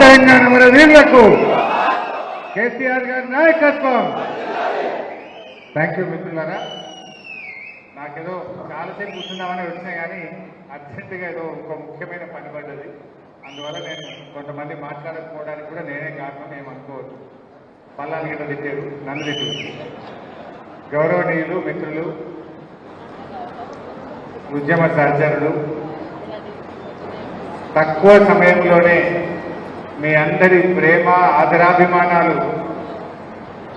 తెలంగాణ మన వీరులకు కేసీఆర్ గారి నాయకత్వం. థ్యాంక్ యూ మిత్రులారా. నాకేదో చాలాసేపు కూర్చున్నామని వచ్చినాయి కానీ అర్జెంటుగా ఏదో ఒక ముఖ్యమైన పని పడ్డది. అందువల్ల నేను కొంతమంది మాట్లాడకపోవడానికి కూడా నేనే కారణం ఏమనుకోవద్దు. పల్లాలు గిట్ట తిట్టారు, నన్ను తిట్టారు. గౌరవనీయులు మిత్రులు, ఉద్యమ సహచరులు, తక్కువ సమయంలోనే మీ అందరి ప్రేమ ఆదరాభిమానాలు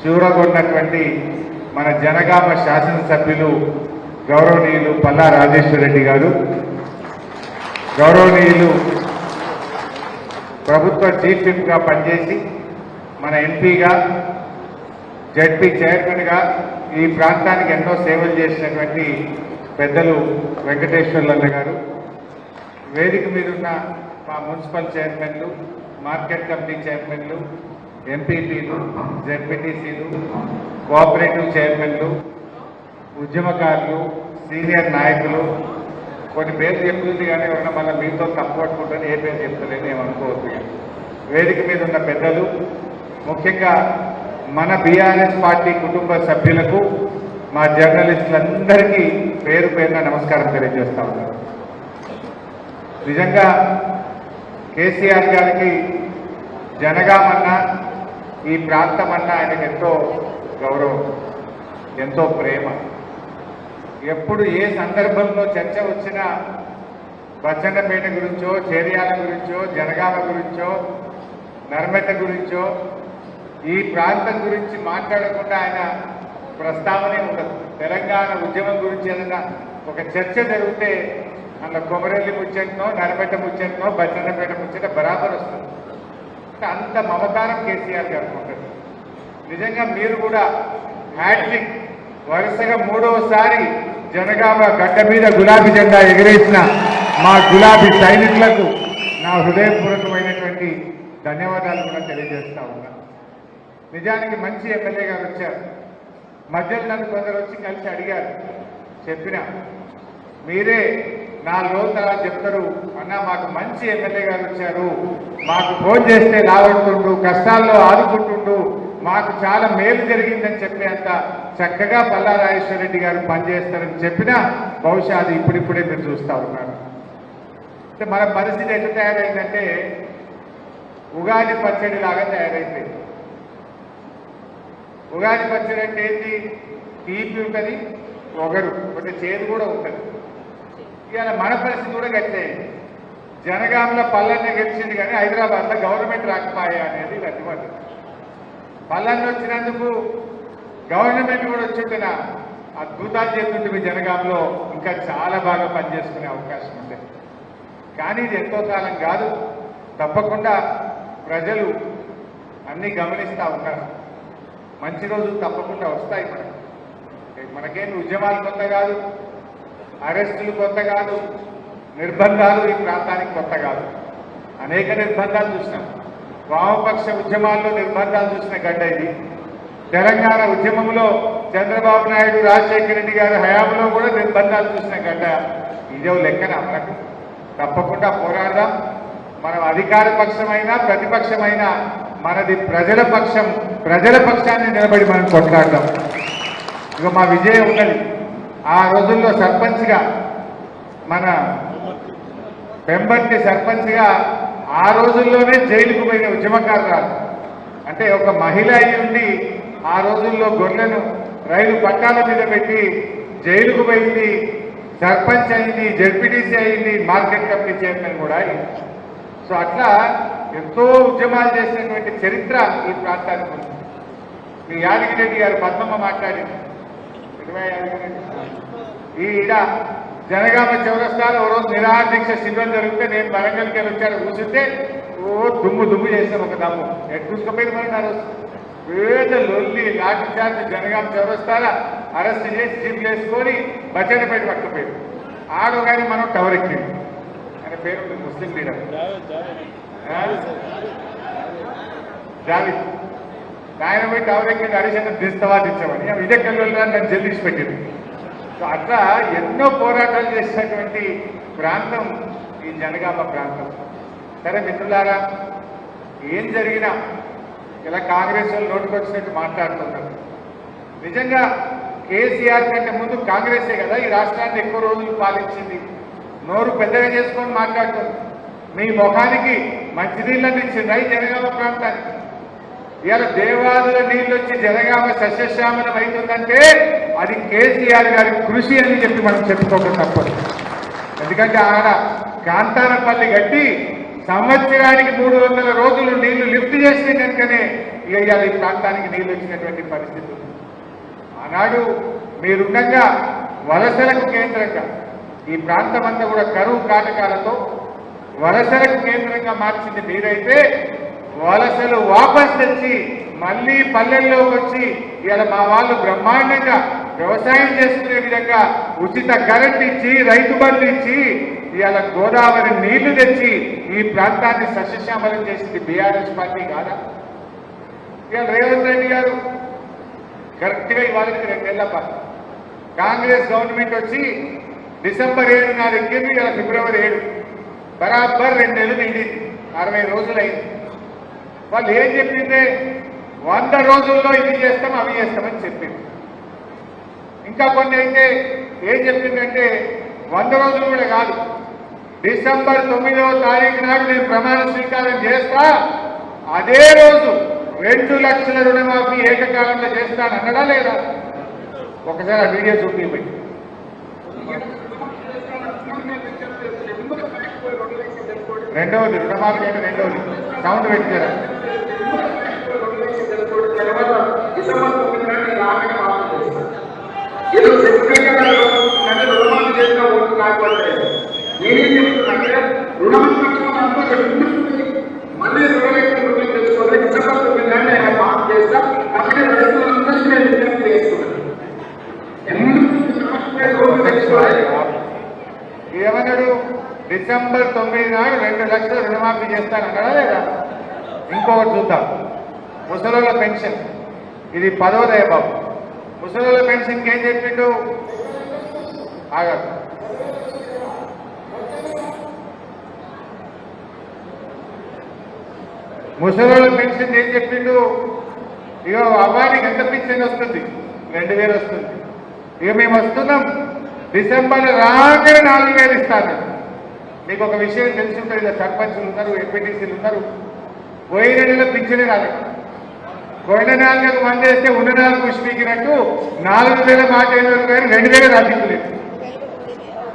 చూరగొన్నటువంటి మన జనగామ శాసనసభ్యులు గౌరవనీయులు పల్లా రాజేశ్వర రెడ్డి గారు, గౌరవనీయులు ప్రభుత్వ చీఫ్ విప్గా పనిచేసి మన ఎంపీగా జడ్పీ చైర్మన్గా ఈ ప్రాంతానికి ఎన్నో సేవలు చేసినటువంటి పెద్దలు వెంకటేశ్వర్లన్న గారు, వేదిక మీద ఉన్న మా మున్సిపల్ చైర్మన్లు, మార్కెట్ కమిటీ చైర్మన్లు, ఎంపీపీలు, జెడ్పీటీసీలు, కోఆపరేటివ్ చైర్మన్లు, ఉద్యమకారులు, సీనియర్ నాయకులు, కొన్ని పేర్లు చెప్తుంది కానీ ఎవరైనా మళ్ళీ మీతో తప్పు పట్టుకుంటుంది, ఏ పేరు చెప్తలేని ఏమనుకోవద్దు. వేదిక మీద ఉన్న పెద్దలు, ముఖ్యంగా మన బీఆర్ఎస్ పార్టీ కుటుంబ సభ్యులకు, మా జర్నలిస్టులందరికీ పేరు పేరున నమస్కారం తెలియజేస్తా ఉన్నారు. నిజంగా కేసీఆర్ గారికి జనగామన్నా ఈ ప్రాంతం అన్నా ఆయనకు ఎంతో గౌరవం, ఎంతో ప్రేమ. ఎప్పుడు ఏ సందర్భంలో చర్చ వచ్చినా బచ్చన్నపేట గురించో, చేర్యాల గురించో, జనగామ గురించో, నర్మెట గురించో, ఈ ప్రాంతం గురించి మాట్లాడకుండా ఆయన ప్రస్తావనే ఉండదు. తెలంగాణ ఉద్యమం గురించి ఏదైనా ఒక చర్చ జరిగితే అందులో కొమరెల్లి ముచ్చటనో, నర్మెట ముచ్చటనో, బచ్చన్నపేట ముచ్చట బరాబర్ వస్తుంది. అంత మమకారం కేసీఆర్ గారికి ఉంటుంది. నిజంగా మీరు కూడా హ్యాట్రిక్ వరుసగా మూడవసారి జనగామ గడ్డ మీద గులాబీ జెండా ఎగిరేసిన మా గులాబీ సైనికులకు నా హృదయపూర్వకమైనటువంటి ధన్యవాదాలు కూడా తెలియజేస్తా ఉన్నా. నిజానికి మంచి ఎమ్మెల్యే గారు వచ్చారు. మధ్యలో నన్ను కొందరు వచ్చి కలిసి అడిగారు, చెప్పిన మీరే 4 రోజుల తర్వాత చెప్తారు, అన్న మాకు మంచి ఎమ్మెల్యే గారు వచ్చారు, మాకు ఫోన్ చేస్తే రావడుతుండు, కష్టాల్లో ఆదుకుంటుండు, మాకు చాలా మేలు జరిగిందని చెప్పేంత చక్కగా పల్లా రాజేశ్వర రెడ్డి గారు పనిచేస్తారని చెప్పినా బహుశా అది ఇప్పుడిప్పుడే మీరు చూస్తూ ఉన్నారు. అంటే మన పరిస్థితి ఎట్లా తయారైందంటే ఉగాది పచ్చడి లాగా తయారైంది. ఉగాది పచ్చడి అంటే ఏంటి? తీపి ఉంటుంది, ఒగరు, కొంచెం చేదు కూడా ఉంటుంది. ఇవాళ మన పరిస్థితి కూడా గట్టేయండి. జనగాంలో పల్లెన్న గెలిచింది కానీ హైదరాబాద్లో గవర్నమెంట్ రాకపోయా అనేది అడ్డుపడ్డ. పల్లెన్న వచ్చినందుకు గవర్నమెంట్ కూడా వచ్చింటున్నా అద్భుతాలు చేస్తుంటే మీ జనగాంలో ఇంకా చాలా బాగా పనిచేసుకునే అవకాశం ఉంది. కానీ ఇది ఎంతో కాలం కాదు, తప్పకుండా ప్రజలు అన్నీ గమనిస్తూ ఉంటారు. మంచి రోజులు తప్పకుండా వస్తాయి. మనకేమి ఉద్యమాలు కొత్త కాదు, అరెస్టులు కొత్త కాదు, నిర్బంధాలు ఈ ప్రాంతానికి కొత్త కాదు. అనేక నిర్బంధాలు చూసినాం. వామపక్ష ఉద్యమాల్లో నిర్బంధాలు చూసిన గడ్డ ఇది. తెలంగాణ ఉద్యమంలో చంద్రబాబు నాయుడు, రాజశేఖర రెడ్డి గారి హయాంలో కూడా నిర్బంధాలు చూసిన గడ్డ. ఇదే లెక్కన మనకు తప్పకుండా పోరాడదాం. మనం అధికార పక్షమైనా ప్రతిపక్షమైనా మనది ప్రజల పక్షం. ప్రజల పక్షాన్ని నిలబడి మనం కొట్లాడదాం. ఇక మా విజయం ఉన్నది. ఆ రోజుల్లో సర్పంచ్గా, మన పెంబర్తి సర్పంచ్గా ఆ రోజుల్లోనే జైలుకు పోయిన ఉద్యమకారురాలు. అంటే ఒక మహిళ అయి ఉండి ఆ రోజుల్లో గొర్రెలను రైలు పట్టాల మీద పెట్టి జైలుకు పోయింది, సర్పంచ్ అయింది, జెడ్పీటీసీ అయింది, మార్కెట్ కమిటీ చైర్మన్ కూడా అయింది. సో అట్లా ఎంతో ఉద్యమాలు చేసినటువంటి చరిత్ర ఈ ప్రాంతానికి ఉంది. మీ యాదగిరెడ్డి గారు పద్మమ్మ మాట్లాడింది. ఈడ జనగామ చౌరస్తాలో ఓ రోజు నిరాహార దీక్ష శిబిరం జరిగితే నేను వరంగల్కి వెళ్ళి వచ్చాడు. కూర్చుంటే దుమ్ము చేసాం. ఒక దమ్ము ఎటు చూసుకుపోయింది మరి నా రోజు పేద లొల్లి లాఠీ చార్జ్ జనగామ చౌరస్తాల అరెస్ట్ చేసి జీపులు వేసుకొని బచ్చన్నపేట పట్టుకుపోయింది. ఆడో కానీ మనం టవర్ ఎక్కింది. ఆయన పేరు ముస్లిం లీడర్ జావిద్. ఆయన పోయి టవర్ ఎక్కింది, హరిశంకర్ దిస్తావా దించామని ఇదే కళ్ళు నన్ను జల్దీసి పెట్టింది. సో అట్లా ఎన్నో పోరాటాలు చేసినటువంటి ప్రాంతం ఈ జనగామ ప్రాంతం. సరే మిత్రులారా, ఏం జరిగినా ఇలా కాంగ్రెస్ వాళ్ళు నోటుకొచ్చినట్టు మాట్లాడుతున్నారు. నిజంగా కేసీఆర్ కంటే ముందు కాంగ్రెసే కదా ఈ రాష్ట్రాన్ని ఎక్కువ రోజులు పాలించింది. నోరు పెద్దగా చేసుకొని మాట్లాడుతుంది. మీ ముఖానికి మంచినీళ్ళని ఇచ్చిండ్రా ఈ జనగామ ప్రాంతానికి? ఇవాళ దేవాదుల నీళ్ళు వచ్చి జనగామ సస్యశ్యామలం అవుతుందంటే అది కేసీఆర్ గారి కృషి అని చెప్పి మనం చెప్పుకోవడం తప్పదు. ఎందుకంటే ఆడ కాంతానపల్లి కట్టి సంవత్సరానికి 300 రోజులు నీళ్లు లిఫ్ట్ చేసిన కనుకనే ఇవాళ ఈ ప్రాంతానికి నీళ్లు వచ్చినటువంటి పరిస్థితి. ఆనాడు మీరుండగా వలసలకు కేంద్రంగా ఈ ప్రాంతం అంతా కూడా కరువు కాటకాలతో వలసలకు కేంద్రంగా మార్చింది మీరైతే వలసలు వాపస్ తెచ్చి మళ్ళీ పల్లెల్లోకి వచ్చి ఇవాళ మా వాళ్ళు బ్రహ్మాండంగా వ్యవసాయం చేసుకునే విధంగా ఉచిత కరెంట్ ఇచ్చి రైతు బంధు ఇచ్చి ఇవాళ గోదావరి నీళ్లు తెచ్చి ఈ ప్రాంతాన్ని సస్యశ్యామలం చేసింది బీఆర్ఎస్ పార్టీ కాదా? ఇవాళ రేవంత్ రెడ్డి గారు కరెక్ట్గా ఇవాళకి 2 నెలల పాటు కాంగ్రెస్ గవర్నమెంట్ వచ్చి డిసెంబర్ 7 నాడు ఎక్కింది. ఇలా ఫిబ్రవరి 7 బరాబర్ 2 నెలలు నిండింది, 60 రోజులు అయింది. వాళ్ళు ఏం చెప్పిందే 100 రోజుల్లో ఇది చేస్తాం అవి చేస్తామని చెప్పింది. ఇంకా కొన్ని అయితే ఏం చెప్పిందంటే 100 రోజులు కూడా కాదు, డిసెంబర్ 9వ తారీఖు నాడు నేను ప్రమాణ స్వీకారం చేస్తా, అదే రోజు 2 లక్షల రుణమాఫీ ఏకకాలంలో చేస్తాను అన్నడా లేదా? ఒకసారి ఆ వీడియో చూపించండి. రెండవది రుణమాఫీ అంటే రెండవది సౌండ్ పెట్టారా? ఏమన్నాడు? డిసెంబర్ 9 నాడు 2 లక్షల రుణమాఫీ చేస్తానన్నాడా లేదా? ఇంకొకటి చూద్దాం. ముసలోళ్ళ పెన్షన్, ఇది 10వ దయబాబు. ముసలోళ్ళ పెన్షన్కి ఏం చెప్పిండు? ఆగదు. ముసలోళ్ళ పెన్షన్ ఏం చెప్పిండు? ఇక అవ్వానికి ఎంత పెన్షన్ వస్తుంది? 2000 వస్తుంది. ఇక మేము వస్తున్నాం డిసెంబర్ రాగానే 4000 ఇస్తాను. మీకు ఒక విషయం తెలిసి ఉంటుంది, ఇలా సర్పంచులు ఉన్నారు, ఎంపీటీసీలు ఉన్నారు. పోయిన నెల పింఛనే రాలేదు. పోయిన 4 నెలలకు మంది వేస్తే ఉన్న 4 స్పీకినట్టు 4000 మాట 2000 రాసిలేదు.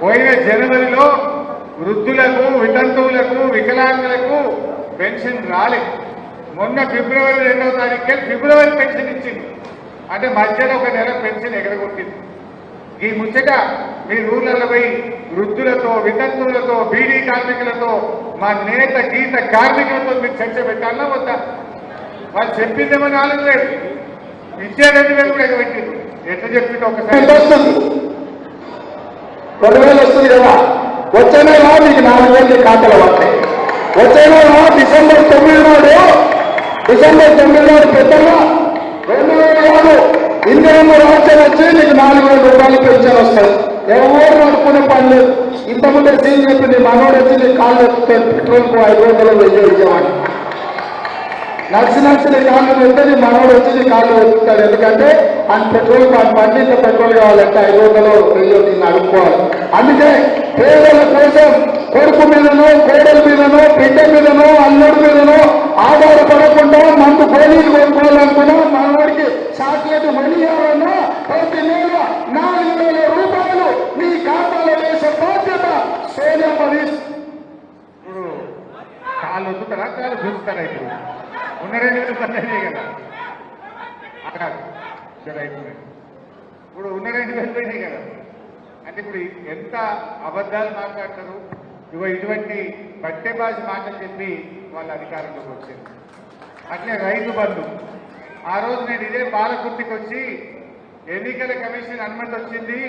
పోయిన జనవరిలో వృద్ధులకు, వితంతువులకు, వికలాంగులకు పెన్షన్ రాలేదు. మొన్న ఫిబ్రవరి 2వ తారీఖుకే ఫిబ్రవరి పెన్షన్ ఇచ్చింది. అంటే మధ్యలో 1 నెల పెన్షన్ ఎగరగొట్టింది. ఈ ముచ్చట మీ ఊర్లలో పోయి వృద్ధులతో, వితంతువులతో, బీడీ కార్మికులతో, మా నేత గీత కార్మికులతో మీరు చర్చ పెట్టాలన్నా వద్దా? వాళ్ళు చెప్పిందేమో 4000, ఇచ్చే 2000 కూడా ఎగబెట్టింది. ఎట్లా చెప్పింది ఒకసారి? 2000 వస్తుంది కదా, వచ్చే నెల మీకు 4000 ఖాతాలో వస్తాయి. వచ్చే నెల డిసెంబర్ 9 నాడు పెద్దగా 2000 కాదు, ఇందిరమ్మ రాజ్యం వచ్చి నీకు 4000 రూపాయలు పెన్షన్ వస్తాయి. ఎవరు నడుపుకునే పని లేదు. ఇంతకుముందే సీన్ చెప్పింది, మనోడు వచ్చి నీ కాళ్ళు ఎత్తుతాడు, పెట్రోల్కు 500 వెయ్యి ఇచ్చేవాడు. నడిచి నీ కాళ్ళు పెడితే నీ మనోడు వచ్చి నీ కాళ్ళు ఎత్తుతాడు. ఎందుకంటే ఆయన పెట్రోల్ బండి ఇంత పెట్రోల్ కావాలంటే 500 వెయ్యి నిన్ను అడుక్కోవాలి. అందుకే పేదల కోసం కొడుకు మీదనో, కోడల మీదనో, బిడ్డ మీదనో, అల్లుడి మీదనో ఆధారపడకుండా మందు గోళీలు కొనుక్కోవాలనుకున్నా మనవాడికి చాక్లెట్ మనీ ఇవ్వాలన్నా ప్రతి నెల 4000 రూపాయలు నీ ఖాతాలో వేసే బాధ్యత సోనియా మనీష్. ఇప్పుడు కాళ్ళు వద్దుతారా, కాళ్ళు చూస్తారా? ఇప్పుడు ఉన్న 2000 పన్నెండే కదా, ఇప్పుడు ఉన్న 2000 పోయినాయి కదా. అంటే ఇప్పుడు ఎంత అబద్ధాలు మాట్లాడతారు. ఇటువంటి బట్టెబాజీ మాటలు చెప్పి వాళ్ళ అధికారంలోకి వచ్చింది. అట్లే రైతు బంధు, ఆ రోజు నేను ఇదే పాలకుర్తికి వచ్చి ఎన్నికల కమిషన్ అనుమతి వచ్చింది,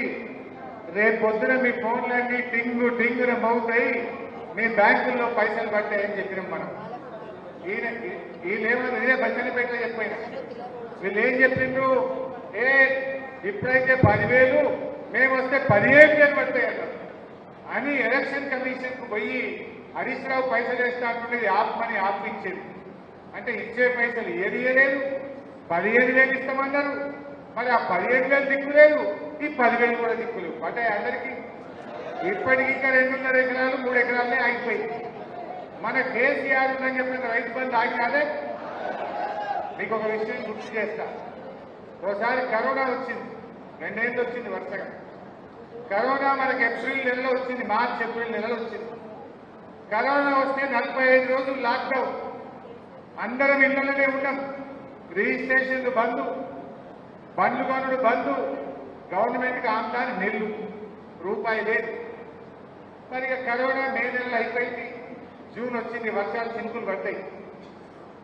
రేపు పొద్దున మీ ఫోన్లన్నీ టింగున మోగుతాయి, మీ బ్యాంకుల్లో పైసలు పట్టాయని చెప్పినాం మనం. వీళ్ళేమో ఇదే బచ్చలపేటలో చెప్పిన వీళ్ళు ఏం చెప్పిండ్రు? ఇప్పుడైతే 10,000, మేము వస్తే 15,000 పడతాయి అన్నారు అని ఎలక్షన్ కమిషన్ కు పోయి హరీష్ రావు పైసలు వేస్తా అంటుండేది ఆప్మని ఆపించింది. అంటే ఇచ్చే పైసలు ఏది ఇవ్వలేదు, 15,000 ఇస్తామన్నారు. మరి ఆ 15,000 దిక్కులేదు, ఈ 10,000 కూడా దిక్కులేవు. అంటే అందరికీ ఇప్పటికి ఇంకా 2.5 ఎకరాలు 3 ఎకరాలనే ఆగిపోయి మన కేసీఆర్ ఉందని చెప్పిన రైతు బంధు ఆగినాదే. మీకు ఒక విషయం గుర్తు చేస్తా. ఓసారి కరోనా వచ్చింది, 2 ఏళ్ళు వచ్చింది వరుసగా. కరోనా మనకి ఏప్రిల్ నెలలో వచ్చింది, మార్చ్ ఏప్రిల్ నెలలో వచ్చింది. కరోనా వస్తే 45 రోజులు లాక్డౌన్, అందరం ఇళ్లలోనే ఉన్నాం. రిజిస్ట్రేషన్లు బంధు, బండ్లు కొనుడు బంధు, గవర్నమెంట్కి ఆమ్దాని నెల్లు రూపాయి లేదు. మరి ఇక కరోనా మే నెలలో అయిపోయింది, జూన్ వచ్చింది, వర్షాలు చినుకులు పడతాయి.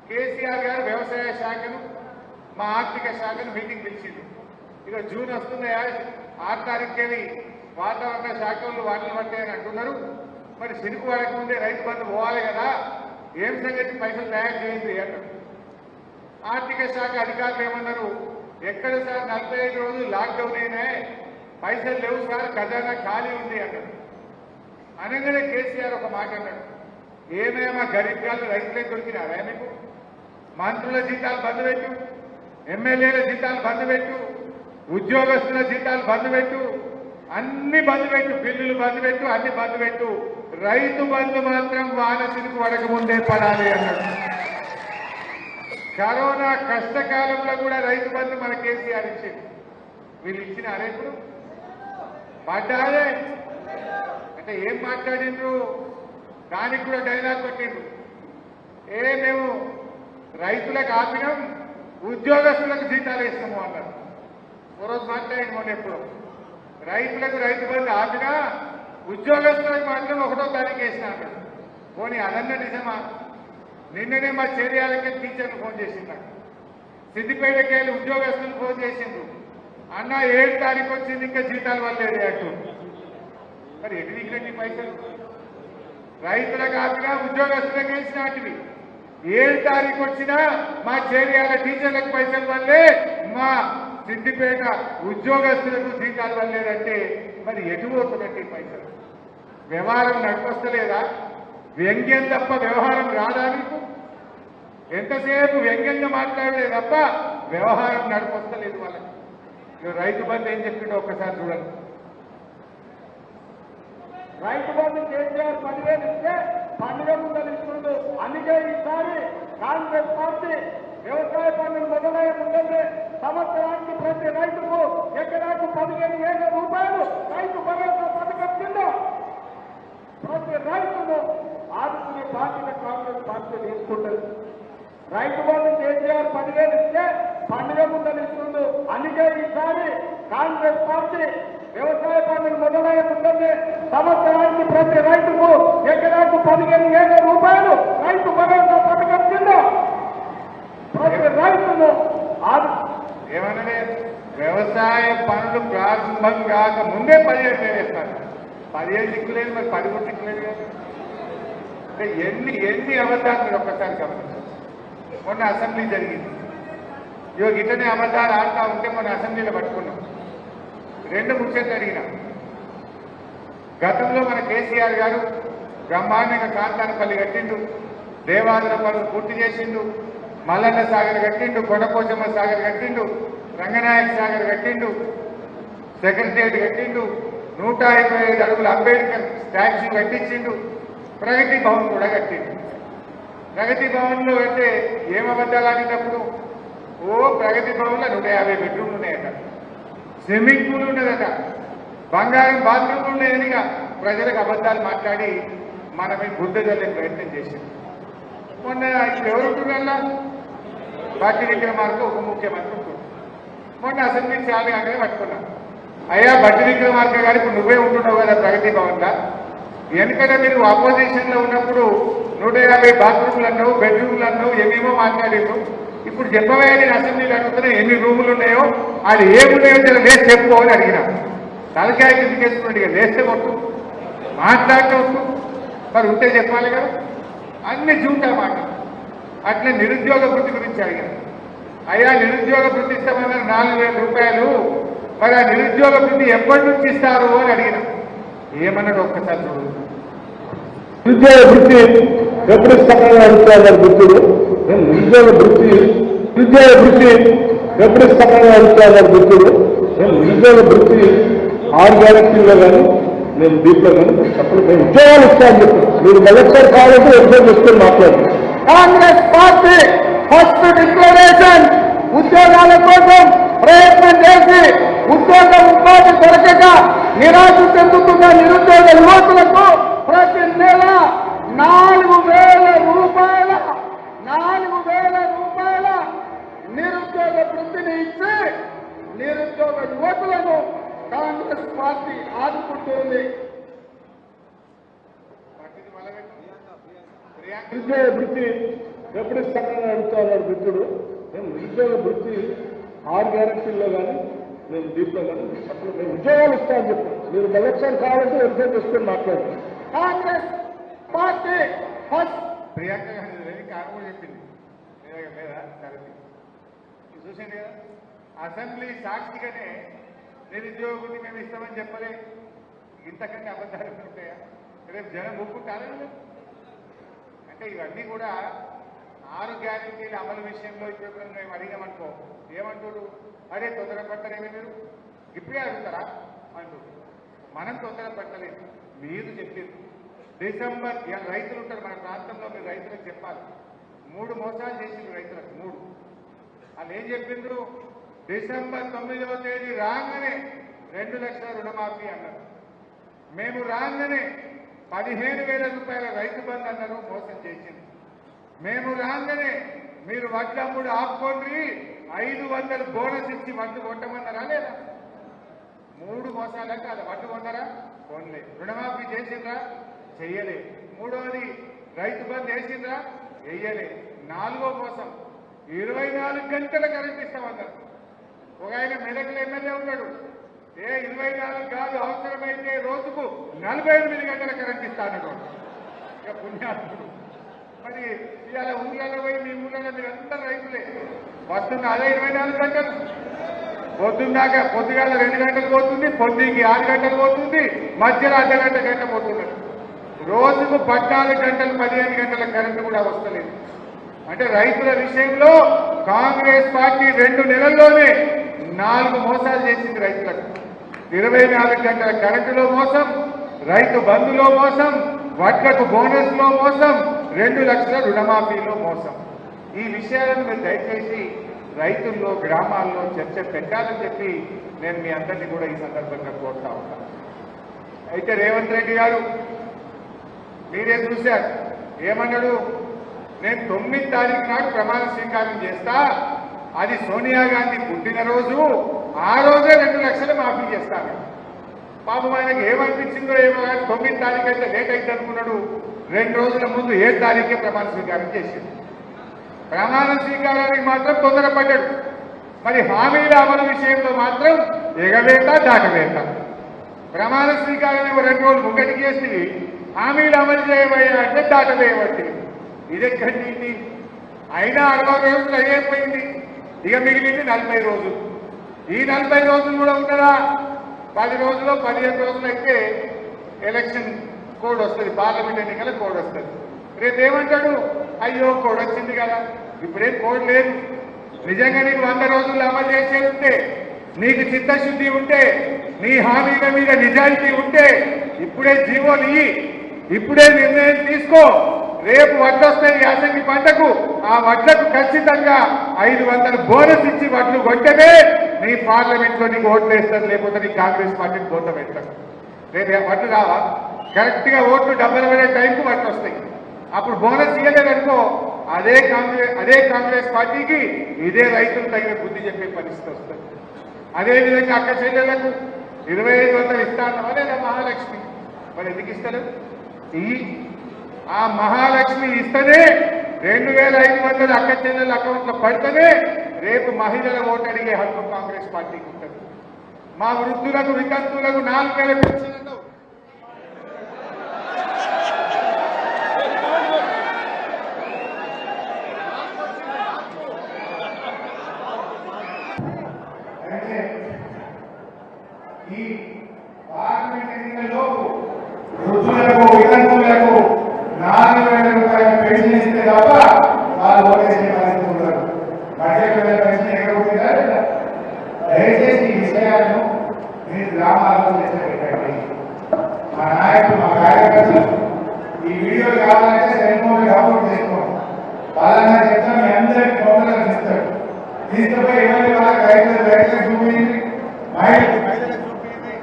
కేసీఆర్ గారు వ్యవసాయ శాఖను మా ఆర్థిక శాఖను మీటింగ్ పిలిచింది. ఇక జూన్ వస్తున్నాయా, 6 తారీఖుకేవి వాతావరణ శాఖ వాళ్ళు వాటిని పడతాయని అంటున్నారు. మరి చినుకు పడకముందే రైతు బంధు పోవాలి కదా, ఏం సంగతి పైసలు తయారు చేయండి అన్నారు. ఆర్థిక శాఖ అధికారులు ఏమన్నారు, ఎక్కడ సార్ 45 రోజులు లాక్డౌన్ అయినాయి, పైసలు లేవు సార్, ఖజానా ఖాళీ ఉంది అన్నారు. అనగానే కేసీఆర్ ఒక మాట అన్నాడు, ఏమేమా గరీబ్ గాళ్ళు రైతులే దొరికినారా మీకు? మంత్రుల జీతాలు బంద్ పెట్టు, ఎమ్మెల్యేల జీతాలు బంద్ పెట్టు, ఉద్యోగస్తుల జీతాలు బంద్ పెట్టు, అన్ని బంద్ పెట్టు, బిల్లులు బంద్ పెట్టు, అన్ని బంద్ పెట్టు, రైతు బంధు మాత్రం వాన చినుకు పడక ముందే పడాలి అన్నాడు. కరోనా కష్టకాలంలో కూడా రైతు బంధు మన కేసీఆర్ ఇచ్చింది. వీళ్ళు ఇచ్చిన అరేపుడు పడ్డాలే అంటే ఏం మాట్లాడిండ్రు, దానికి కూడా డైలాగ్ కొట్టిండ్రు. మేము రైతులకు ఆపినాం, ఉద్యోగస్తులకు జీతాలు ఇస్తాము అన్నారు. ఓ రోజు మాట్లాడింది మొన్న ఎప్పుడు, రైతులకు రైతు బంధు ఆపినా ఉద్యోగస్తులకు మాత్రం 1వ తారీఖు వేసిన అన్నాడు. పోనీ అదన్న నిజమా? నిన్ననే మా చేరియాలకే టీచర్లు ఫోన్ చేసింది, నాకు సిద్దిపేటకి వెళ్ళి ఉద్యోగస్తులు ఫోన్ చేసిండ్రు, అన్న 7 తారీఖు వచ్చింది ఇంకా జీతాలు వల్లేదు అంటూ. మరి ఎటు దిగినట్టు పైసలు? రైతులకు ఆపినా ఉద్యోగస్తులకు వేసినటివి. 7 తారీఖు వచ్చినా మా చేరియాల టీచర్లకు పైసలు వల్లే, మా సిద్దిపేట ఉద్యోగస్తులకు జీతాలు వల్లేదంటే మరి ఎటు పోతున్నట్టు పైసలు? వ్యవహారం నడిపొస్తలేదా? వ్యంగ్యం తప్ప వ్యవహారం రాదా మీకు? ఎంతసేపు వ్యంగ్యంగా మాట్లాడలే తప్ప వ్యవహారం నడిపొస్తలేదు వాళ్ళకి. రైతు బంధు ఏం చెప్పిండో ఒక్కసారి చూడండి. రైతు బంధు కేసీఆర్ 10,000 ఇస్తే పండుగ ముందని ఇస్తుండు. అందుకే ఈసారి కాంగ్రెస్ పార్టీ వ్యవసాయ పనులు మొదలయ్యే ముందే సంవత్సరానికి ప్రతి రైతుకు ఎకరాకు 15,000 రూపాయలు రైతు భరోసా పథకం కింద ప్రతి రైతును ఆదుకునే బాధ్యత కాంగ్రెస్ పార్టీ తీసుకుంటుంది. రైతు బంధు కేసీఆర్ 10,000 ఇస్తే పండుగ ముందని ఇస్తుండు. అందుకే ఈసారి కాంగ్రెస్ పార్టీ వ్యవసాయ పనులు మొదలయ్యే ముందే సంవత్సరానికి ప్రతి రైతుకు ఎకరాకు 15,000 రూపాయలు రైతు భరోసా పథకం కింద ప్రతి రైతును ఏమనలే, వ్యవసాయ పనులు ప్రారంభం కాక ముందే 15,000 వేస్తారు. 15 దిక్కులేదు, మరి 13 దిక్కులేదు కదా. అంటే ఎన్ని అబద్ధాలు మీరు ఒక్కసారి గమనించారు. మొన్న అసెంబ్లీ జరిగింది, ఇటనే అబద్ధాలు ఆడుతూ ఉంటే మొన్న అసెంబ్లీలో పట్టుకున్నాం. 2 ముచ్చట్లు అడిగినా. గతంలో మన కేసీఆర్ గారు బ్రహ్మాండంగా కాంతానపల్లి కట్టిండు, దేవాదుల పనులు పూర్తి చేసిండు, మల్లన్న సాగర్ కట్టిండు, కొండపోచమ్మ సాగర్ కట్టిండు, రంగనాయక సాగర్ కట్టిండు, సెక్రటరియట్ కట్టిండు, 155 అడుగుల అంబేద్కర్ స్టాచ్యూ కట్టించిండు, ప్రగతి భవన్ కూడా కట్టిండు. ప్రగతి భవన్లో అంటే ఏం అబద్ధాలు ఆడినప్పుడు, ప్రగతి భవన్లో 150 బెడ్రూమ్లు ఉన్నాయట, స్విమ్మింగ్ పూల్ ఉన్నదట, బంగారం బాత్రూమ్లు ఉన్నాయనిగా ప్రజలకు అబద్ధాలు మాట్లాడి మనమే బుద్ధ జల్లే ప్రయత్నం చేసింది. మొన్న ఇప్పుడు ఎవరుంటున్నా బట్టి విక్రమార్క ఉప ముఖ్యమంత్రి ఉంటుంది. మొన్న అసెంబ్లీ చాలా అంటే పట్టుకున్నాం. అయ్యా బట్టి విక్రమార్క గారు ఇప్పుడు నువ్వే ఉంటున్నావు కదా ప్రగతి భవన్గా, ఎందుకంటే మీరు అపోజిషన్ లో ఉన్నప్పుడు 150 బాత్రూమ్లు అన్నావు, బెడ్రూమ్లు అన్నావు, ఏమేమో మాట్లాడారు. ఇప్పుడు చెప్పవే నేను అసెంబ్లీలో అడుగుతున్నా ఎన్ని రూములు ఉన్నాయో, అది ఏమున్నాయో జర లేచి చెప్పు అని అడిగినా. తలకాయ కిందకేసుకున్నాడు, ఇక లేస్తే వద్దు, మాట్లాడితే వద్దు, మరి ఉంటే చెప్పాలి కదా. అన్ని జూటా మాట. అట్లా నిరుద్యోగ వృత్తి గురించి అడిగాను. అయ్యా నిరుద్యోగ వృత్తి ఇస్తామన్నారు 4,000 రూపాయలు, మరి ఆ నిరుద్యోగ వృత్తి ఎప్పటి నుంచి ఇస్తారు అని అడిగిన. ఏమన్నాడు ఒక్కసారి చూడు. నిరుద్యోగ వృత్తి ఎప్పుడు ఇస్తామని అడుగుతున్నారు. వృత్తులు నిరుద్యోగ వృత్తి ఎప్పుడు ఇస్తామని అడుగుతున్నారు మిత్రుడు. నిరుద్యోగ వృత్తి 6 గ్యారెంటీలో కానీ నేను దీంట్లో కానీ చెప్పలేదు. మేము ఉద్యోగాలు ఇస్తామని చెప్పి మీరు మళ్ళొకసారి కావాలంటే ఉద్యోగం ఇస్తాను మాట్లాడు. కాంగ్రెస్ పార్టీ ఫస్ట్ డిక్లరేషన్ ఉద్యోగాల కోసం ప్రయత్నం చేసి ఉపాధి దొరకక నిరాశ చెందుతున్న నిరుద్యోగ యువకులకు ప్రతి నెల 4,000 రూపాయల నిరుద్యోగ వృత్తిని ఇచ్చి నిరుద్యోగ యువకులను కాంగ్రెస్ పార్టీ ఆదుకుంటుంది. నిరుద్యోగ వృత్తి ఎప్పుడు ఇస్తామని అడుగుతున్నారు మిత్రుడు. మేము నిరుద్యోగ వృత్తి 6 గ్యారెంటీల్లో కానీ నేను దీంట్లో కానీ చెప్పలేదు. మేము ఉద్యోగాలు ఇస్తామని చెప్పి మీరు మళ్ళొకసారి కావాలంటే ఉద్యోగం తీసుకొని మాట్లాడు. Congress party first Priyanka Gandhi car కూడా చెప్పింది లేదా తరగతి చూసింది కదా. అసెంబ్లీ సాక్షిగానే నిరుద్యోగ వృత్తి మేము ఇస్తామని చెప్పలే. ఇంతకంటే అబద్ధాలు ఉంటాయా? రేపు జనం ఒప్పుకుంటారా? అంటే ఇవన్నీ కూడా 6 గ్యారెంటీల అమలు విషయంలో ఇప్పుడు మేము అడిగామనుకో ఏమంటారు? అరే తొందరపడతారేమో మీరు ఇప్పుడే అడుగుతారా అంటూ. మనం తొందరపడలేదు. మీరు చెప్పింది డిసెంబర్ రైతులు ఉంటారు మన ప్రాంతంలో. మీరు రైతులకు చెప్పాలి. 3 మోసాలు చేసిండ్రు రైతులకు. 3 వాళ్ళు ఏం చెప్పిండ్రు? డిసెంబర్ 9వ తేదీ రాగానే 2 లక్షల రుణమాఫీ అన్నారు. మేము రాగానే 15,000 రూపాయల రైతు బంధు అన్నారు. మోసం చేసింది. మేము రాగానే మీరు వడ్లమ్ముడు ఆపుకోండి 500 బోనస్ ఇచ్చి వడ్లు కొట్టమన్నారా లేదా? 3 మోసాలంటే అది వడ్లు కొన్నారా? కొనలే. రుణమాఫీ చేసిండ్రా? చెయ్యలే. 3వది రైతు బంధు వేసిండ్రా? వెయ్యలే. 4వ మోసం 24 గంటల కరెంట్ ఇస్తామన్నారు. ఒక ఆయన మెదక్ల ఎమ్మెల్యే ఉన్నాడు. 24 కాదు, అవసరమైతే రోజుకు 48 గంటల కరెంట్ ఇస్తాను. ఇక పుణ్యాత్ముడు. మరి ఇవాళ ఊళ్ళలో పోయి మీ ఊళ్ళలో మీరు అందరూ రైతులే వస్తున్న అదే 24 గంటలు. పొద్దుగాల 2 గంటలు పోతుంది, పొద్దుకి 6 గంటలు పోతుంది, మధ్యలో గంట పోతున్నారు. రోజుకు 14 గంటలు 15 గంటల కరెంటు కూడా వస్తలేదు. అంటే రైతుల విషయంలో కాంగ్రెస్ పార్టీ 2 నెలల్లోనే 4 మోసాలు చేసింది రైతులకు. 24 గంటల కరెంటులో మోసం, రైతు బంధులో మోసం, వడ్లకు బోనస్ లో మోసం, 2 లక్షల రుణమాఫీలో మోసం. ఈ విషయాలను మీరు దయచేసి రైతుల్లో గ్రామాల్లో చర్చ పెట్టాలని చెప్పి నేను మీ అందరినీ కూడా ఈ సందర్భంగా కోరుతా ఉంటాను. అయితే రేవంత్ రెడ్డి గారు మీరే చూశారు ఏమన్నాడు? నేను 9వ తారీఖు నాడు ప్రమాణ స్వీకారం చేస్తా, అది సోనియా గాంధీ పుట్టినరోజు, ఆ రోజే 2 లక్షలు మాఫీ చేస్తాను. పాపం ఆయనకు ఏమనిపించిందో ఏమో కానీ 9వ తారీఖు అయితే లేట్ అయితే అనుకున్నాడు. 2 రోజుల ముందు 7వ తారీఖే ప్రమాణ స్వీకారం చేసింది. ప్రమాణ స్వీకారానికి మాత్రం తొందరపడ్డాడు. మరి హామీల అమలు విషయంలో మాత్రం ఎగవేత దాటవేత. ప్రమాణ స్వీకారం 2 రోజులు ముగ్గటికి చేసి హామీలు అమలు చేయబోయా అంటే దాటవేయబట్టి ఇదెక్కడి అయినా 60 రోజులు అయిపోయింది. ఇక మిగిలింది 40 రోజులు. ఈ 40 రోజులు కూడా ఉంటారా? 10 రోజులు 15 రోజులు అయితే ఎలక్షన్ కోడ్ వస్తుంది, పార్లమెంట్ ఎన్నికల కోడ్ వస్తుంది. రేపు ఏమంటాడు? అయ్యో కోడ్ వచ్చింది కదా, ఇప్పుడేం కోడ్ లేదు. నిజంగా నీకు 100 రోజులు అమలు చేసేది ఉంటే, నీకు చిత్తశుద్ధి ఉంటే, నీ హామీల మీద నిజాయితీ ఉంటే ఇప్పుడే జీవోలు ఇయ్యి, ఇప్పుడే నిర్ణయం తీసుకో. రేపు వడ్లు వస్తాయి యాసంగి పంటకు, ఆ వడ్లకు ఖచ్చితంగా 500 బోనస్ ఇచ్చి వడ్లు కొట్టనే నీ పార్లమెంట్ లో నీకు ఓట్లు వేస్తారు, లేకపోతే నీ కాంగ్రెస్ పార్టీని కోట పెడతారు. రేపు వడ్లు రావా? కరెక్ట్ గా ఓట్లు డబ్బులు పడే టైంకు వడ్లు వస్తాయి. అప్పుడు బోనస్ ఇవ్వలేదనుకో అదే కాంగ్రెస్ పార్టీకి ఇదే రైతులు తగిన బుద్ధి చెప్పే పరిస్థితి వస్తుంది. అదేవిధంగా అక్క చెల్లెలకు 2500 ఇస్తానవా లేదా మహాలక్ష్మి? మరి ఎందుకు ఇస్తారు? ఆ మహాలక్ష్మి ఇస్తేనే 2500 అక్క చెల్లెల అకౌంట్లో పడితేనే రేపు మహిళల ఓటు అడిగే హక్కు కాంగ్రెస్ పార్టీకి ఉంటుంది. మా వృద్ధులకు వితంతువులకు 4000 పెన్షన్లు ఈ పార్లమెంట్ ఎన్నికల్లో వృద్ధులకు వితంతువులకు 4000 రూపాయల పెన్షన్ ఇస్తే తప్ప వాళ్ళు ఓటేసే పరిస్థితి సిద్ధమై ఎవరి వాళ్ళకి రైతులకు చూపింది మహిళలకు చూపించండి.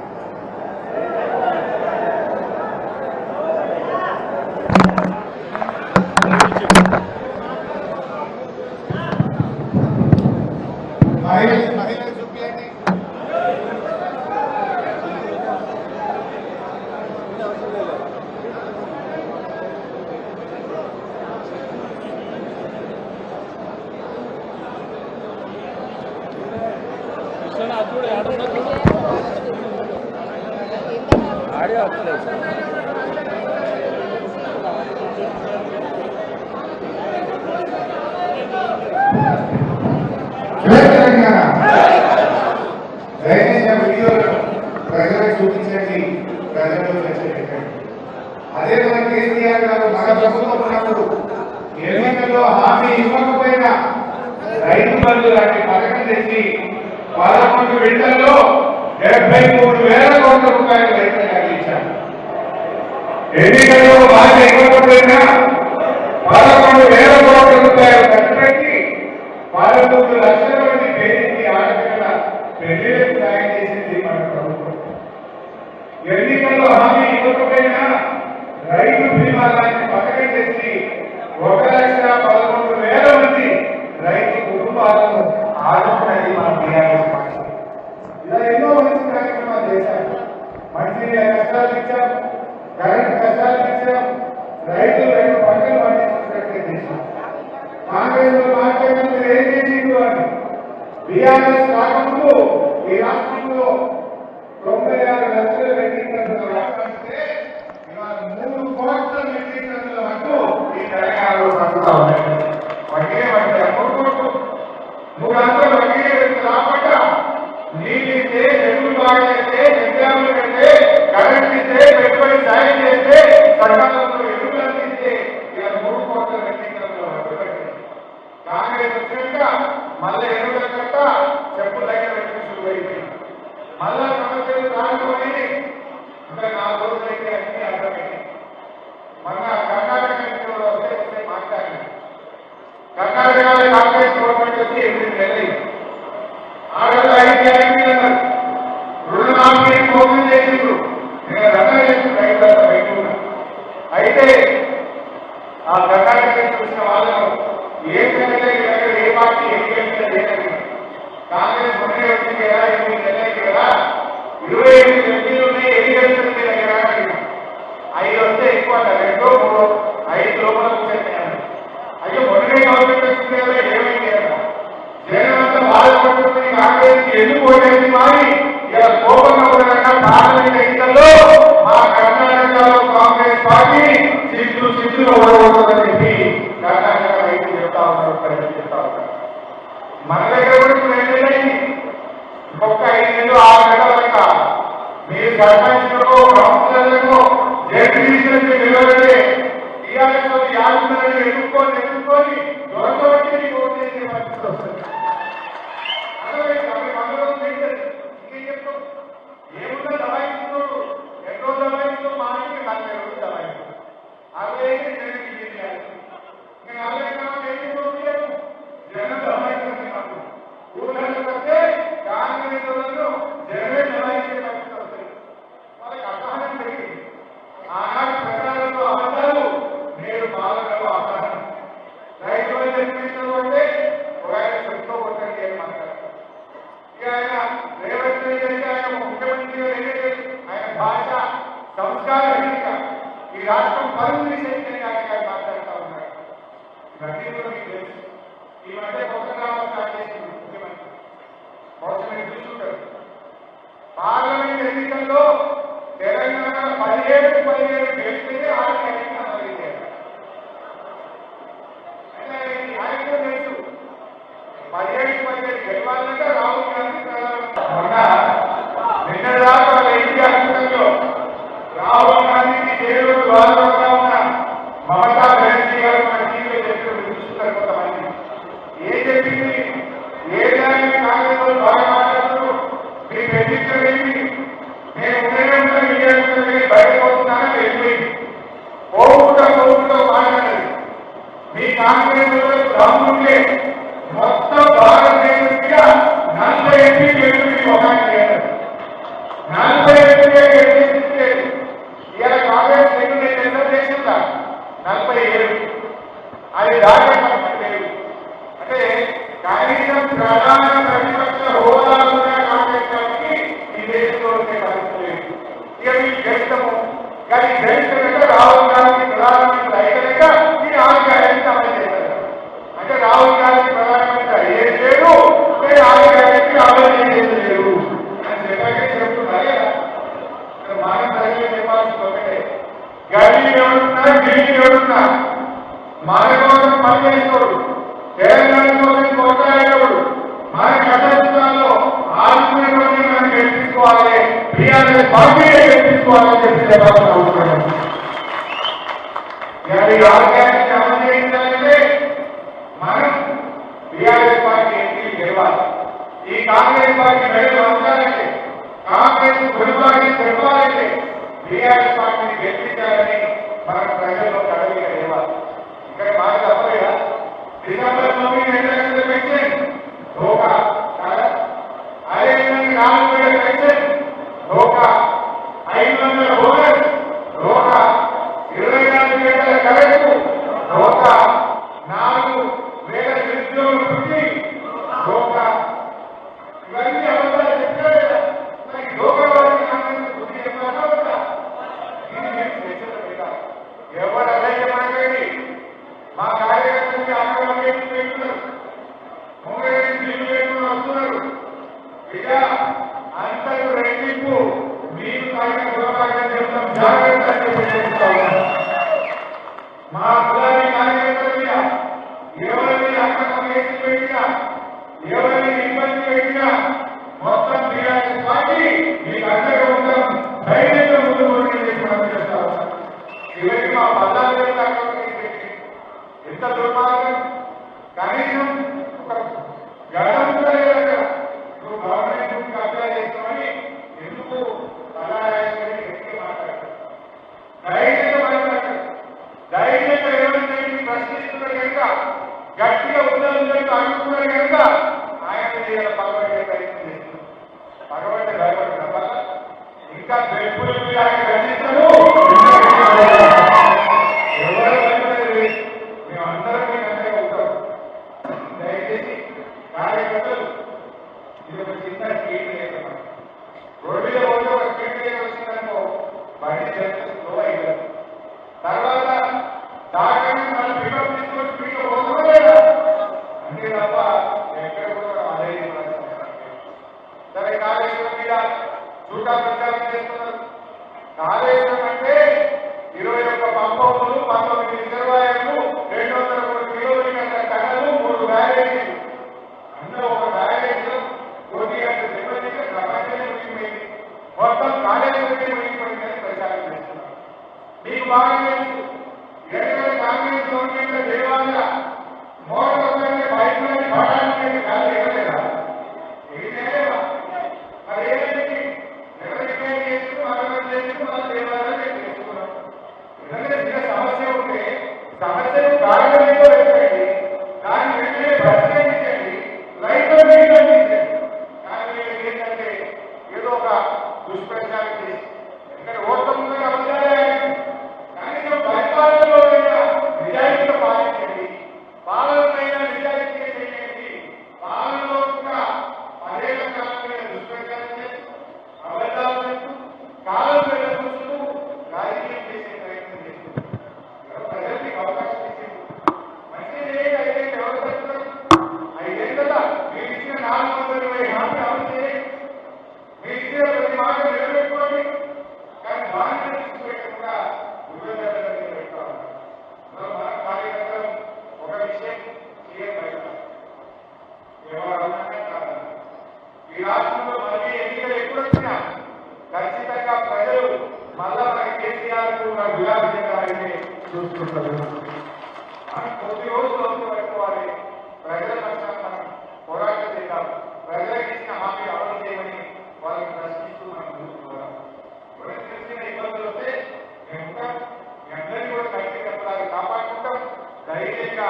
ఆడియో వస్తలేదు దయచేసి వీడియోలను ప్రజలకు చూపించండి, ప్రజల్లో చర్చించండి. అదే మన కేసీఆర్ గారు మన ప్రభుత్వం ఉన్నప్పుడు ఎన్నికల్లో హామీ ఇవ్వకపోయినా రైతు బంధు లాంటి పథకం తెచ్చి 11 విడతల్లో 73,000 కోట్ల రూపాయలు రైతులకు అందించారు. ఎన్నికల్లో హామీ ఇవ్వకపోయినా 11,000 కోట్ల రూపాయలు ఖర్చు పెట్టి 13 లక్షల మంది పేరుకి ఆడపిల్లల పెళ్లిలకు సాయం చేసింది మన ప్రభుత్వం. ఎన్నికల్లో హామీ ఇవ్వకపోయినా రైతు బీమా లాంటి పథకం తెచ్చి 1,11,000 మంది రైతు కుటుంబాలను ఆదుకున్నది మన టీఆర్ఎస్ పార్టీ. ఇలా ఎన్నో మంచి కార్యక్రమాలు చేశారు. మంచి కష్టాలు ఇచ్చాం, కరెంట్ కష్టాలు ఇచ్చాం, రైతులు 2 పంటలు పండించుకున్నట్లే చేశాం. కాంగ్రెస్ మాట్లాడిన మీరు ఏం చేసిండు అని బీఆర్ఎస్ రాకముందు ఈ రాష్ట్రంలో 96 లక్షల మెట్రిక్ టన్నుల రాష్ట్రానికి ఇవాళ 3 కోట్ల మెట్రిక్ టన్నుల వరకు ఈ తెలంగాణలో పండుతా ఉన్నాయి. వడ్డీ వడ్డీ 3 కోట్లు 3 అంతలు వడ్డీ రాకుండా నీళ్ళిస్తే, చెరువులు బాగా చేస్తే, విద్యార్థులు పెడితే, కరెంట్ ఇస్తే, పెట్టుబడి సాయం చేస్తే, సకాలంలో ఎరువులు అందిస్తే ఇవాళ 3 కోట్ల మెట్రిక్ టన్నుల వరకు పెట్టింది. కాంగ్రెస్ వచ్చాక మళ్ళీ ఎరువుల కట్ట చెప్పుల దగ్గర పెట్టుకుని అయిపోయింది. మళ్ళా సమస్యలు రానుకొని ఇంకా 4 రోజులైతే అన్ని అర్థమైంది. మన కర్ణాటక ఎన్నికల్లో వస్తే మాట్లాడింది. కర్ణాటకలో కాంగ్రెస్ గవర్నమెంట్ వచ్చి 8 నెలలు ఆడలు 5 గ్యారెంటీలు అన్నారు. రుణమాఫీ మోసం చేసిండ్రు. నేను రద్దు చేసి రైతులంతా బయట ఉన్నారు. అయితే ఆ కర్ణాటక చూసిన వాళ్ళను ఏ సంగతి ఏ పార్టీ ఎన్నికలు చేయలేదు. కాంగ్రెస్ మొన్నే వచ్చింది కదా, 8 నెలలైంది కదా, 25 ఎంపీలు ఉన్నాయి, ఎన్నికలు దగ్గర 5 వస్తే ఎక్కువ 2, 3, 5 లోపల కూర్చొని అయ్యో మొన్ననే గవర్నమెంట్ వచ్చింది కదా, ఏమైంది కదా జనం అంతా బాధపడుతుంది. కాంగ్రెస్ ఎందుకు ఓటేసి మారి ఇలా కోపంగా ఉండగా పార్లమెంట్ ఎన్నికల్లో మా కర్ణాటకలో కాంగ్రెస్ పార్టీ సిద్ధులు ఓడగొడుతుందని చెప్పి కర్ణాటక రైతులు చెప్తా ఉన్నారు, ప్రజలు చెప్తా ఉన్నారు. మన దగ్గర కూడా 2 నెలలైంది. ఇంకొక 5 నెలలు 6 నెలల వరకు మీరు సర్పంచులకు, కౌన్సిలర్లకు, జడ్పీటీసీలకు నిలబడితే టీఆర్ఎస్ 50 మందిని ఎదుర్కొని దొరకబట్టి మీకు ఓటు చేసే పరిస్థితి వస్తుంది. ఏమున్నా దబాయిస్తున్నాడు, ఎన్నో దబాయిస్తూ మాటకి 40 రోజులు దబాయిస్తాడు. 60 జనం చేయాలి. ఇంకా 40 జనం దబాయిస్తుంది. మాకు ఊళ్ళకి వస్తే కాంగ్రెస్ వాళ్ళను జనమే దబాయించే పరిస్థితి వస్తుంది. వాళ్ళకి అసహనం పెరిగింది. ఆనాటి ప్రచారంలో అబద్ధాలు, నేడు పాలనలో అసహనం. రైతులు చెప్పినట్టు అంటే ఒక ఆయన చెప్పుకోబోతుంది అని మాట్లాడతారు. ఇక ఆయన రేవంత్ రెడ్డి అంటే ఆయన ముఖ్యమంత్రి ఆయన భాష సంస్కారహీనంగా ఈ రాష్ట్రం పరువు తీసేదని ఆయన మాట్లాడుతూ ఉన్నారు. ఇవన్నీ కూడా మీకు తెలుసు. ఈ మధ్య కొత్తగా స్టార్ట్ చేసింది ముఖ్యమంత్రి. బహుశా మీరు చూసుకుంటారు. పార్లమెంట్ ఎన్నికల్లో తెలంగాణ 17 గెలిస్తేనే ఆడికి ఎన్నికలు జరిగారు. అంటే ఆయనకు తెలుసు 17 గెలవాలంటే రాహుల్ గాంధీ నిన్నదాకా ఇండియా కూటమిలో రాహుల్ గాంధీకి దేవుడు వాదనగా ఉన్న మమతా బెనర్జీ గారు మన టీవీలో చెప్పి చూస్తున్నారు. కొంతమంది ఏం చెప్పింది, ఏ దానికి కాంగ్రెస్ వాళ్ళు బాగా మాట్లాడుతూ మీకు ఎన్నికలేంటి, నేను ఉండేటంటే ఇండియా కూటమి బయటపోతున్నానని వెళ్ళిపోయింది. పోకుండా మాట్లాడేది. మీ కాంగ్రెస్ దమ్ముంటే మొత్తం భారతదేశం చెప్తున్నా, మన కోసం పనిచేసుకోడు, తెలంగాణ కోసం కొట్లాడేటప్పుడు మన కష్టంలో ఆత్మీయుని మనం గెలిపించుకోవాలి, టీఆర్ఎస్ పార్టీని గెలిపించుకోవాలని చెప్పి చెప్పాల్సిన అవసరం. ఈ ఆరోగ్యాన్ని అమలు చేయించాలంటే మనం టీఆర్ఎస్ పార్టీ ఎంపీ గెలవాలి. ఈ కాంగ్రెస్ పార్టీ ప్రజలు వంచాలంటే, కాంగ్రెస్ గురిపాటి చెప్పాలంటే టీఆర్ఎస్ పార్టీని గెలిపించాలని మన ప్రజల్లో కదలిక ఇవ్వాలి. ఇక్కడ బాగా తప్పలేదా? డిసెంబర్ 9 2 లక్షల పెన్షన్ ధోకా కాదా? అదేవిధంగా 4,000 పెన్షన్ ధోకా, 500 బోనస్ ధోకా, 24 గంటల కరెంటు ధోకా, 4,000 నిరుద్యోగ వృత్తి ధోకా. ఇవన్నీ అబద్ధాలు చెప్తారు కదా. మరి ధోకా వారికి బుద్ధి చెప్పాలా వద్దా? ఇది మేము చర్చలో పెట్టాలి. ఎవరు అదైతే మాట్లాడి మా కార్యకర్తలకి అక్కడ పెట్టుకున్నారు, మూడేళ్ళు నీళ్లు పెట్టుకుని వస్తున్నారు. ఇక అంతకు రెట్టింపు మీరు తాగిన గుణపాఠం చెప్తాం, జాగ్రత్త అని చెప్పి మా కులాన్ని కార్యకర్తల మీద ఎవరిని అక్కడ కేసులు పెట్టినా, ఎవరిని ఇబ్బంది పెట్టినా మొత్తం టీఆర్ఎస్ పార్టీ మీకు అండగా ఉంటాం, ధైర్యంగా ముందు చేస్తా ఉన్నాం. ఇవన్నీ మా 14 అక్కడ ఎంత దుర్మార్గం! కనీసం ఒక గడం కూడా లేదు. నువ్వు గవర్నమెంట్ కబ్జా చేస్తామని ఎందుకు అలాయని గట్టిగా మాట్లాడతారు, ధైర్యంగా మాట్లాడతారు. ధైర్యంగా ఎవరైతే ప్రశ్నిస్తున్నారు కనుక, గట్టిగా ఉన్నదని అనుకున్నారు కనుక ఆయన చేయాలి పగబట్టే ప్రయత్నం చేస్తున్నారు. పగబట్టే భయపడుతున్న వల్ల ఇంకా బెల్పులు ఆయన ఖండిస్తారు. ఎవరు భయపడేది? మేమందరం మీకు అంతగా ఉంటాం. దయచేసి కార్యకర్తలు ఇది ఒక చిన్న స్పీడ్ లేదు. రోడ్డు మీద పోతే ఒక స్పీడ్ బ్రేక్ వచ్చిందనుకో బండి స్లో అయ్యారు. తర్వాత దాకా మన పికప్ తీసుకొని స్పీడ్ పోతుందా అంతే తప్ప ఎక్కడ కూడా అదే. సరే, కాళేశ్వరం మీద చూటా ప్రచారం చేస్తున్నారు. కాళేశ్వరం అంటే 21 పంపౌలు, 19 రిజర్వాయర్లు, 203 కిలోమీటర్ల టన్నులు, 3 బ్యారేజీలు. అందులో ఒక బ్యారేజీలో 1 గంటల దెబ్బతింటే ప్రపంచమే ముగిపోయింది. మొత్తం కాళేశ్వరమే ముగిపోయిందని ప్రచారం చేస్తున్నారు. మీకు బాగా తెలుసు, ఎందుకంటే కాంగ్రెస్ గవర్నమెంట్ దేవాలయ మోటార్ బైక్లని పడాలని కాదు ఏమలేదా? ఏదేమా మరి ఏదైతే ఎవరైతే చేస్తూ మరొకరు చేస్తూ మన దేవాలయాలు చేసుకున్నాం. ఏదైనా సమస్య ఉంటే సమస్యను కారణంలో పెట్టండి, దాన్ని వెంటనే పరిష్కరించండి, రైతులు అందించండి. కానీ ఏంటంటే ఏదో ఒక దుష్ప్రచారం చేసి ఎందుకంటే ఓట్ల ముందుగా అభిప్రాయాలు కనీసం పరిపాలనలో నిజాయితీగా పాలించండి, పాలనైనా నిజాయితీగా చేయండి. పాలనలో కూడా 10 ఏళ్ల కాలం మీద దుష్ప్రచారం చేసి అబద్ధాలు చెప్తూ కాలం మీద చూస్తూ రాజకీయం చేసే ప్రయత్నం చేస్తున్నారు. ప్రజలకి అవకాశం ఇచ్చింది మంచిది. అయితే ఎవరు చెప్తున్నారు? 5 ఏళ్ళ మీరు ఇచ్చిన 420 హామీ అమలు చేయండి, మీరు ఇచ్చిన ప్రతి మాట నిలబెట్టుకోండి. కానీ బాధ్యత తీసుకుపెట్టకుండా ఉద్యోగాలు పెట్టుకోవాలి. మన కార్యకర్తలు ఒక విషయం క్లియర్ బయట ఎవరన్నా కాదు. ఈ రాష్ట్రంలో మళ్ళీ ఎన్నికలు ఎప్పుడు వచ్చినా ఖచ్చితంగా ప్రజలు మళ్ళా మన కేసీఆర్ గులాబీ జెండా అయితే చూసుకుంటారు. మనం కొద్ది రోజులు పెట్టుకోవాలి. ప్రజల పక్షాన మనం పోరాటం చేద్దాం. ప్రజలకు ఇచ్చిన హామీ అమలు చేయమని వాళ్ళని ప్రశ్నిస్తూ మనం చూసుకోవాలి. ఎవరికి తెలిసిన ఇబ్బందులు వస్తే మేము మీ అందరినీ కూడా కలిసి కప్పలాగా కాపాడుకుంటాం. ధైర్యంగా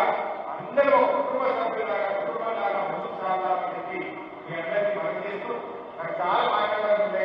అందరూ కుటుంబ సభ్యులాగా కుటుంబంలాగా ముందుకు సాగాలని చెప్పి మీ అందరినీ మనం చేస్తూ నాకు చాలా మాట్లాడాలంటే